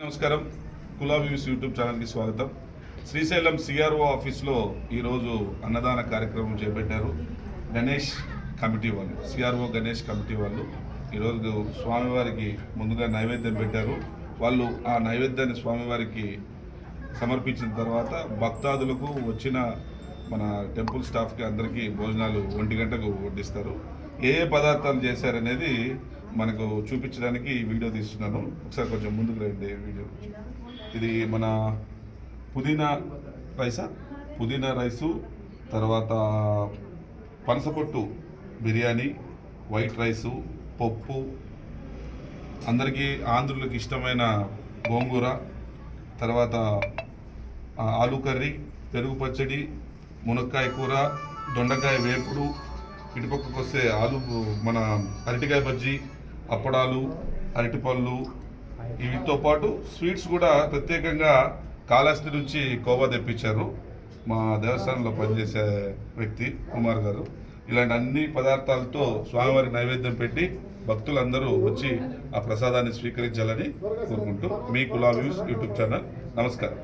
నమస్కారం. కులా views YouTube ఛానల్కి స్వాగతం. శ్రీశైలం సిఆర్ఓ ఆఫీస్లో ఈరోజు అన్నదాన కార్యక్రమం చేపట్టారు. గణేష్ కమిటీ వాళ్ళు, సిఆర్ఓ గణేష్ కమిటీ వాళ్ళు ఈరోజు స్వామివారికి ముందుగా నైవేద్యం పెట్టారు. వాళ్ళు ఆ నైవేద్యాన్ని స్వామివారికి సమర్పించిన తర్వాత భక్తాదులకు వచ్చిన మన టెంపుల్ స్టాఫ్కి అందరికీ భోజనాలు 1 గంటకు వడ్డిస్తారు. ఏ పదార్థాలు చేశారనేది మనకు చూపించడానికి ఈ వీడియో తీస్తున్నాను. ఒకసారి కొంచెం ముందుకు రండి. వీడియో ఇది మన పుదీనా రైసు, తర్వాత పనసపొట్టు బిర్యానీ, వైట్ రైసు, పప్పు, అందరికీ ఆంధ్రులకు ఇష్టమైన గోంగూర, తర్వాత ఆలు కర్రీ, పెరుగు పచ్చడి, మునక్కాయ కూర, దొండకాయ వేపుడు, ఇటుపక్కకు వస్తే మన అరటికాయ బజ్జీ, అప్పడాలు, అరటిపళ్ళు, వీటితో పాటు స్వీట్స్ కూడా ప్రత్యేకంగా కాళహస్తి నుంచి కోవా తెప్పించారు మా దేవస్థానంలో పనిచేసే వ్యక్తి కుమార్ గారు. ఇలాంటి అన్ని పదార్థాలతో స్వామివారి నైవేద్యం పెట్టి భక్తులందరూ వచ్చి ఆ ప్రసాదాన్ని స్వీకరించాలని కోరుకుంటూ మీ కులా వ్యూస్ యూట్యూబ్ ఛానల్. నమస్కారం.